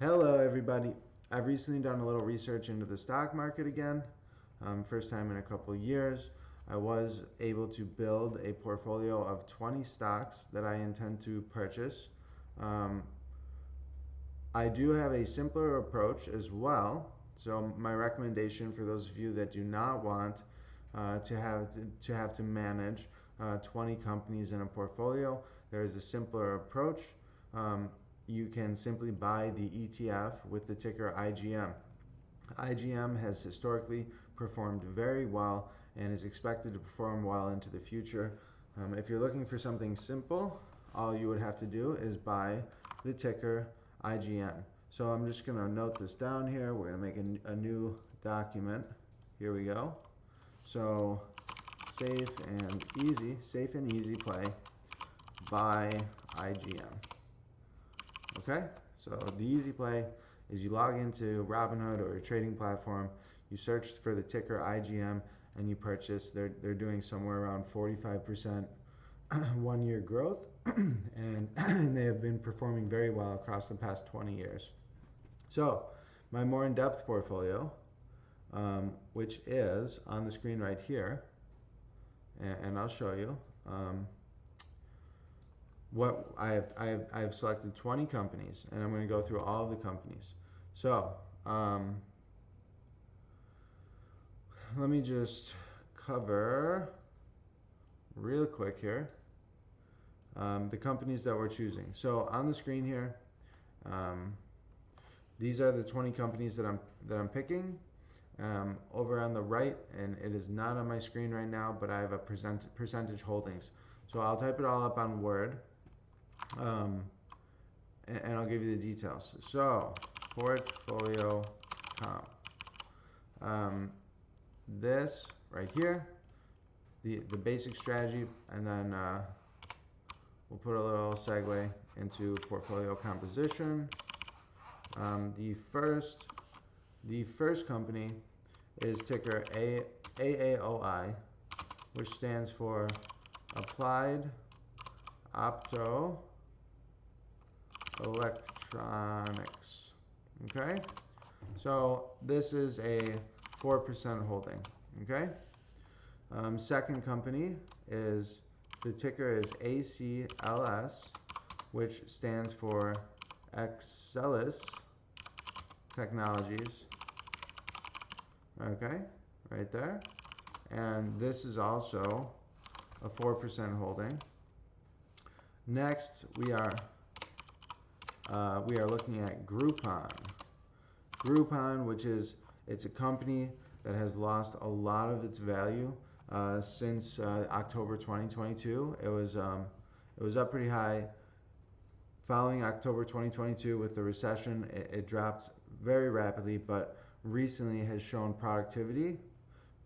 Hello, everybody. I've recently done a little research into the stock market again. First time in a couple of years. I was able to build a portfolio of 20 stocks that I intend to purchase. I do have a simpler approach as well. So my recommendation for those of you that do not want to manage 20 companies in a portfolio, there is a simpler approach. You can simply buy the ETF with the ticker IGM. IGM has historically performed very well and is expected to perform well into the future. If you're looking for something simple, all you would have to do is buy the ticker IGM. So I'm just going to note this down here. We're going to make a new document. Here we go. So safe and easy play, buy IGM. Okay, so the easy play is you log into Robinhood or a trading platform, you search for the ticker IGM, and you purchase. They're doing somewhere around 45% 1-year growth, and they have been performing very well across the past 20 years. So my more in-depth portfolio, which is on the screen right here, and I'll show you. What I've selected 20 companies, and I'm going to go through all of the companies. So let me just cover real quick here the companies that we're choosing. So on the screen here, these are the 20 companies that I'm picking. Over on the right, and it is not on my screen right now, but I have a percentage holdings. So I'll type it all up on Word. And I'll give you the details. So, portfolio comp. This right here, the basic strategy, and then we'll put a little segue into portfolio composition. The first company is ticker AAOI, which stands for Applied Opto Electronics. Okay, so this is a 4% holding. Okay, second company is the ticker is ACLS, which stands for Axcelis Technologies. Okay, right there, and this is also a 4% holding. Next, we are looking at Groupon. Groupon, which is it's a company that has lost a lot of its value since October 2022. It was up pretty high. Following October 2022 with the recession, it dropped very rapidly, but recently has shown productivity,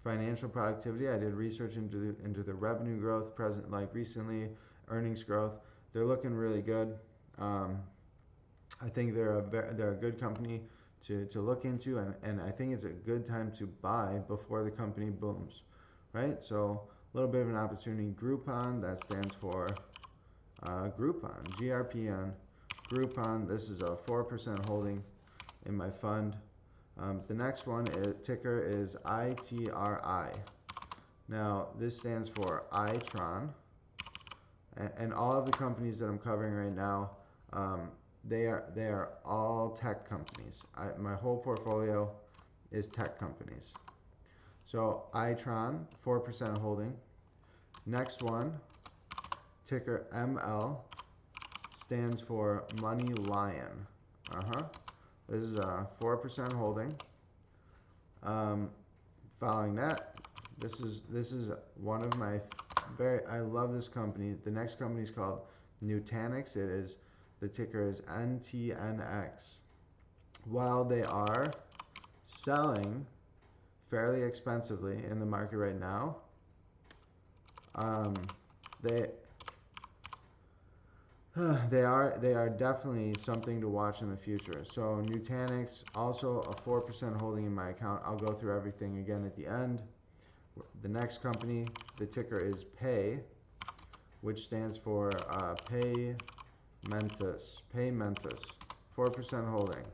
financial productivity. I did research into the revenue growth present, like recently, earnings growth. They're looking really good. I think they're a good company to look into, and I think it's a good time to buy before the company booms, right? So a little bit of an opportunity. Groupon, that stands for Groupon, GRPN. Groupon, this is a 4% holding in my fund. The next one ticker is ITRI. Now this stands for Itron, and all of the companies that I'm covering right now, they are all tech companies. My whole portfolio is tech companies. So Itron, 4% holding. Next one, ticker ML, stands for Money Lion. This is a 4% holding. Following that, this is one of my I love this company. The next company is called Nutanix. The ticker is NTNX. While they are selling fairly expensively in the market right now, they are definitely something to watch in the future. So Nutanix, also a 4% holding in my account. I'll go through everything again at the end. The next company, the ticker is PAY, which stands for Paymentus. 4% holding.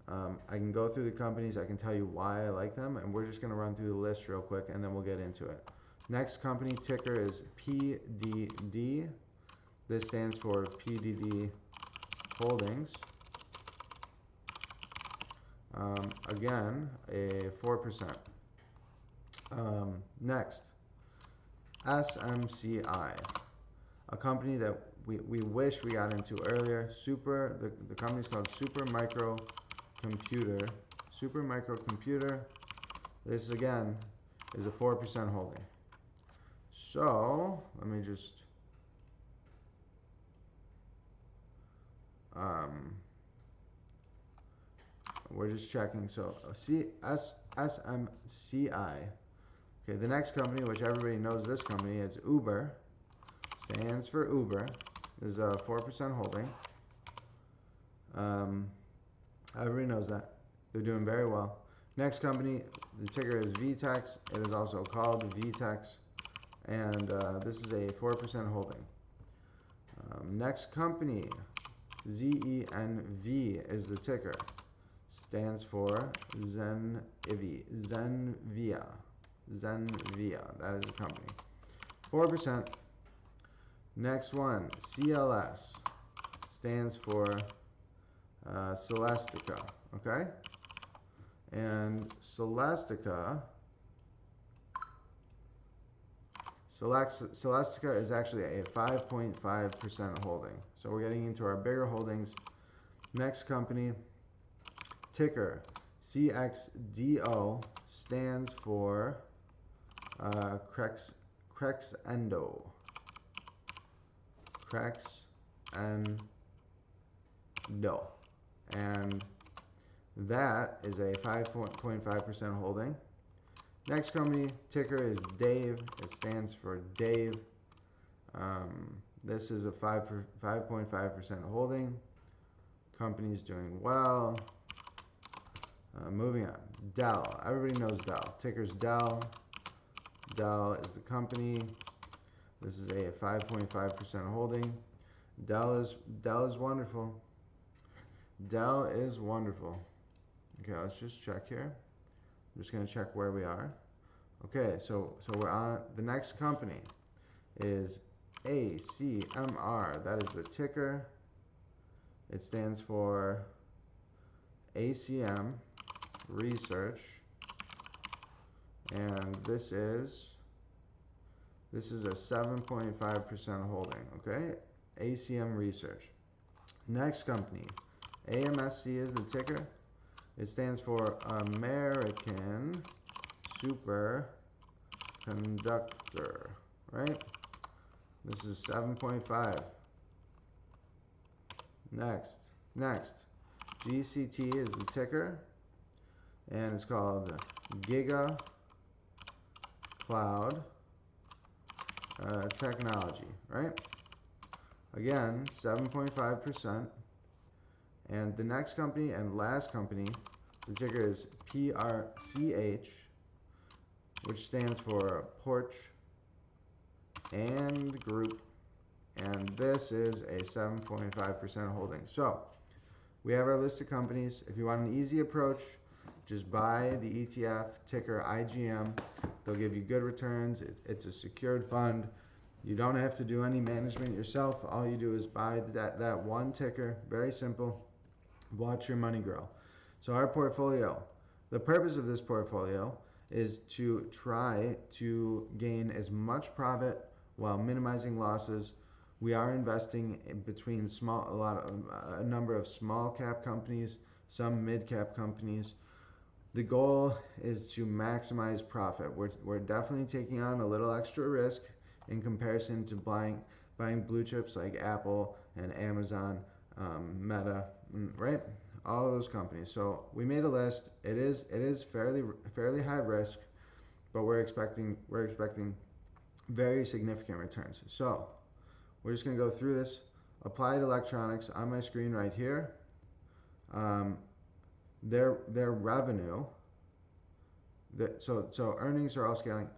I can go through the companies, I can tell you why I like them, and we're just going to run through the list real quick and then we'll get into it. Next company ticker is PDD. This stands for PDD Holdings. Again, a 4%. Next, SMCI, a company that we wish we got into earlier. The company's called Supermicro Computer. This again is a 4% holding. So let me just we're just checking. So SMCI. Okay, the next company, which everybody knows this company, is Uber. Stands for Uber. This is a 4% holding. Everybody knows that. They're doing very well. Next company, the ticker is VTEX. It is also called VTEX. And this is a 4% holding. Next company, ZENV is the ticker. Stands for Zenvia. That is a company. 4%. Next one, CLS. Stands for Celestica. Okay? And Celestica is actually a 5.5% holding. So we're getting into our bigger holdings. Next company, ticker CXDO, stands for Crexendo. Crexendo. And that is a 5.5% holding. Next company, ticker is Dave. It stands for Dave. This is a 5.5% holding. Company's doing well. Moving on. Dell. Everybody knows Dell. Ticker's Dell. Dell is the company. This is a 5.5% holding. Dell is wonderful. Dell is wonderful. Okay, let's just check here. I'm just going to check where we are. Okay, so we're on. The next company is ACMR. That is the ticker. It stands for ACM Research. And this is a 7.5% holding. Okay, ACM Research. Next company, AMSC is the ticker. It stands for American Superconductor, right? This is 7.5. Next, GCT is the ticker, and it's called Giga Cloud Technology, right? Again, 7.5%. And the next company and last company, the ticker is PRCH, which stands for Porch and Group, and this is a 7.5% holding. So we have our list of companies. If you want an easy approach, just buy the ETF, ticker IGM. They'll give you good returns. It's a secured fund. You don't have to do any management yourself. All you do is buy that one ticker. Very simple. Watch your money grow. So our portfolio, the purpose of this portfolio is to try to gain as much profit while minimizing losses. We are investing in between a number of small cap companies, some mid cap companies. The goal is to maximize profit. We're definitely taking on a little extra risk in comparison to buying blue chips like Apple and Amazon, Meta, right? All of those companies. So we made a list. It is fairly high risk, but we're expecting very significant returns. So we're just going to go through this. Applied Electronics on my screen right here. Their revenue. So earnings are all scaling.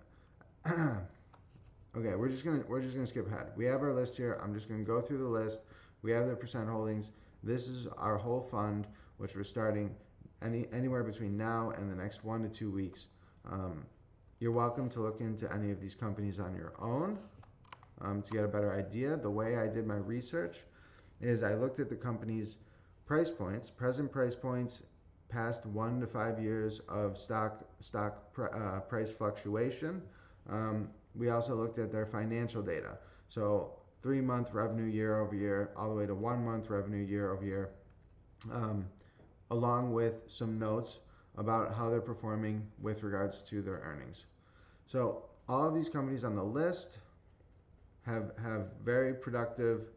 Okay, we're just gonna skip ahead. We have our list here. I'm just gonna go through the list. We have their percent holdings. This is our whole fund, which we're starting anywhere between now and the next 1 to 2 weeks. You're welcome to look into any of these companies on your own to get a better idea. The way I did my research is I looked at the company's price points, present price points, past 1 to 5 years of price fluctuation. We also looked at their financial data. So 3-month revenue year over year, all the way to 1 month revenue year over year, along with some notes about how they're performing with regards to their earnings. So all of these companies on the list have very productive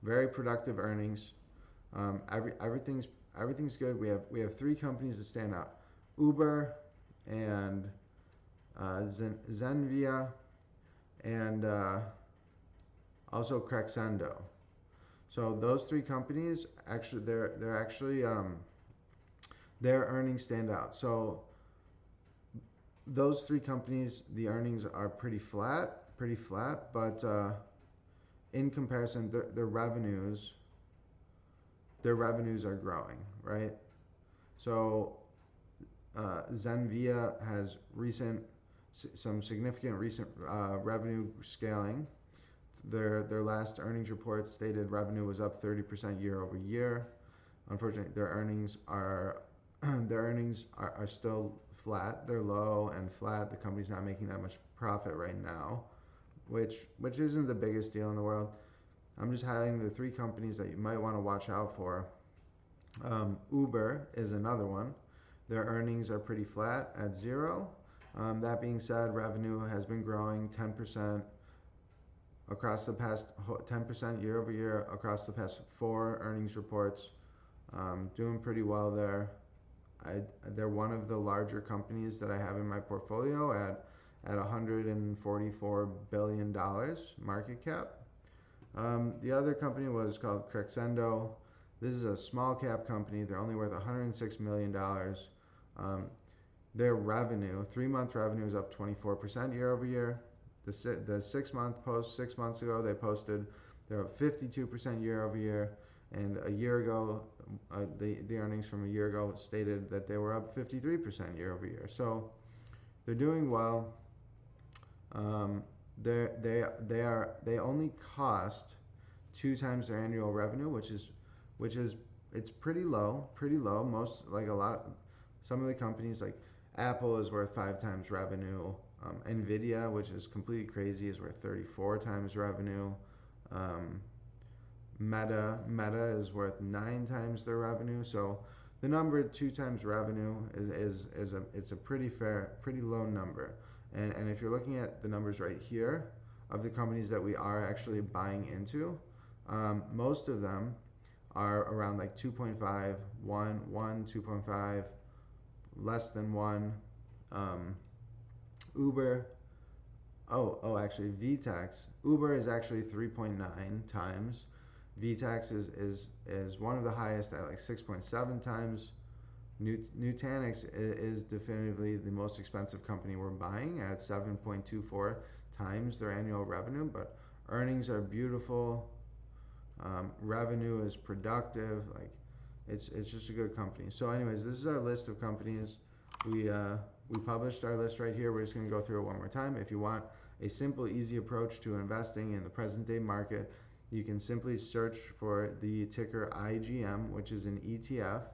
earnings. Everything's good. We have 3 companies that stand out: Uber and Zenvia and also Crexendo. So those 3 companies actually their earnings stand out. So those 3 companies, the earnings are pretty flat, but in comparison, their revenues are growing, right? So Zenvia has some significant recent revenue scaling. Their last earnings report stated revenue was up 30% year over year. Unfortunately, their earnings are still flat. They're low and flat. The company's not making that much profit right now, which isn't the biggest deal in the world. I'm just highlighting the 3 companies that you might want to watch out for. Uber is another one. Their earnings are pretty flat at 0. That being said, revenue has been growing 10% across the past 10% year over year across the past 4 earnings reports. Doing pretty well there. They're one of the larger companies that I have in my portfolio at $144 billion market cap. The other company was called Crexendo. This is a small cap company. They're only worth $106 million. Their revenue, 3-month revenue, is up 24% year over year. The 6-month post 6 months ago, they're up 52% year over year. And a year ago, the earnings from a year ago stated that they were up 53% year over year. So they're doing well. They only cost 2 times their annual revenue, which is it's pretty low. Some of the companies like Apple is worth 5 times revenue. Nvidia, which is completely crazy, is worth 34 times revenue. Meta is worth 9 times their revenue. So the number 2 times revenue is a pretty low number. And if you're looking at the numbers right here of the companies that we are actually buying into, most of them are around like 2.5, 1, 2.5, less than 1. Uber, actually VTEX. Uber is actually 3.9 times. VTEX is one of the highest at like 6.7 times. Nutanix is definitively the most expensive company we're buying at 7.24 times their annual revenue, but earnings are beautiful. Revenue is productive. Like it's just a good company. So anyways, this is our list of companies. We published our list right here. We're just going to go through it one more time. If you want a simple, easy approach to investing in the present day market, you can simply search for the ticker IGM, which is an ETF,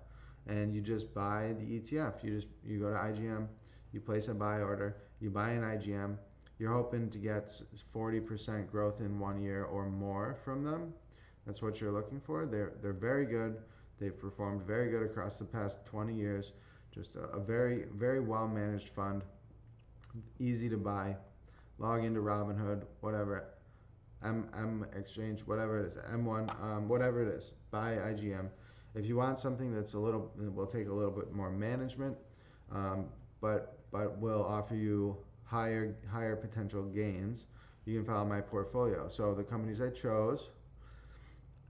and you just buy the ETF. You go to IGM, you place a buy order, you buy an IGM. You're hoping to get 40% growth in 1 year or more from them. That's what you're looking for. They're very good. They've performed very good across the past 20 years. Just a very, very well managed fund. Easy to buy. Log into Robinhood, whatever. M Exchange, whatever it is. M1, whatever it is. Buy IGM. If you want something that's will take a little bit more management, but will offer you higher potential gains, you can follow my portfolio. So the companies I chose: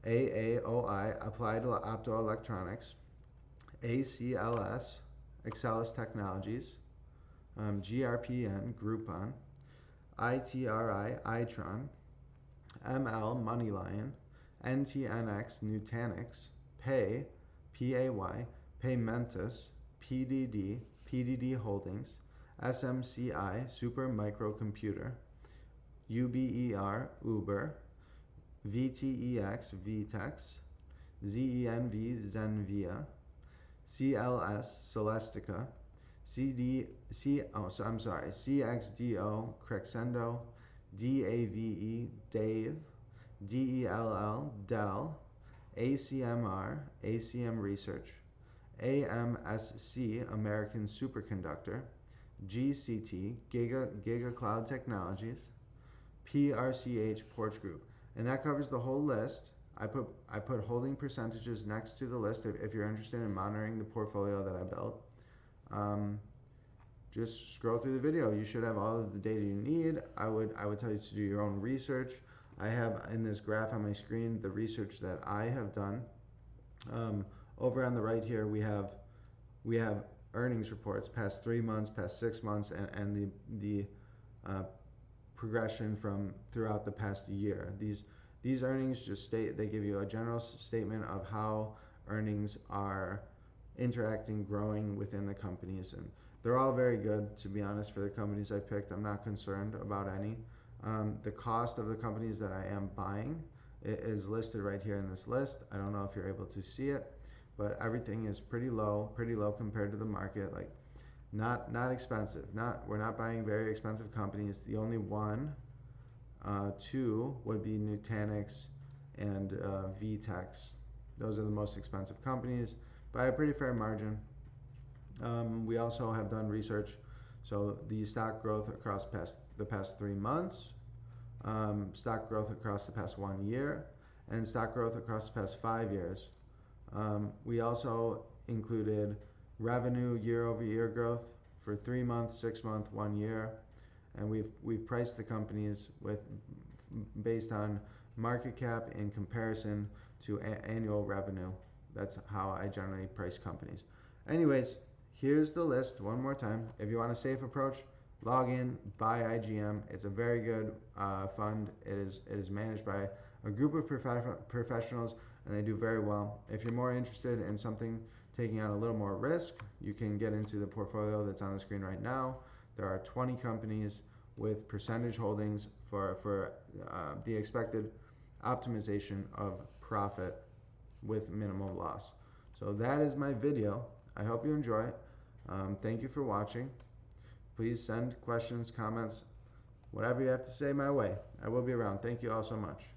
AAOI, Applied Optoelectronics; ACLS, Axcelis Technologies; GRPN, Groupon; ITRI, Itron; ML, Moneylion; NTNX, Nutanix; PAY, Paymentus; PDD Holdings, SMCI, Super Microcomputer, UBER, Uber, VTEX, Vtex, ZENV, Zenvia, CLS, Celestica, CXDO, Crexendo, DAVE, Dave, DELL, Dell, ACMR, ACM Research, AMSC, American Superconductor, GCT, Giga Cloud Technologies, PRCH, Porch Group. And that covers the whole list. I put holding percentages next to the list if you're interested in monitoring the portfolio that I built. Just scroll through the video. You should have all of the data you need. I would tell you to do your own research. I have in this graph on my screen the research that I have done. Over on the right here we have earnings reports, past 3 months, past 6 months, and the progression from throughout the past year. These earnings just they give you a general statement of how earnings are interacting, growing within the companies, and they're all very good, to be honest, for the companies I picked. I'm not concerned about any. The cost of the companies that I am buying is listed right here in this list. I don't know if you're able to see it, but everything is pretty low compared to the market. Like not expensive. We're not buying very expensive companies. The only two would be Nutanix and Vtex. Those are the most expensive companies by a pretty fair margin. We also have done research, so the stock growth across the past 3 months, stock growth across the past 1 year, and stock growth across the past 5 years. We also included revenue year-over-year growth for 3 months, 6 months, 1 year, and we've priced the companies based on market cap in comparison to annual revenue. That's how I generally price companies. Anyways, here's the list one more time. If you want a safe approach, log in, buy IGM. It's a very good fund. It is managed by a group of professionals, and they do very well. If you're more interested in something taking on a little more risk, you can get into the portfolio that's on the screen right now. There are 20 companies with percentage holdings for the expected optimization of profit with minimal loss. So that is my video. I hope you enjoy it. Thank you for watching. Please send questions, comments, whatever you have to say my way. I will be around. Thank you all so much.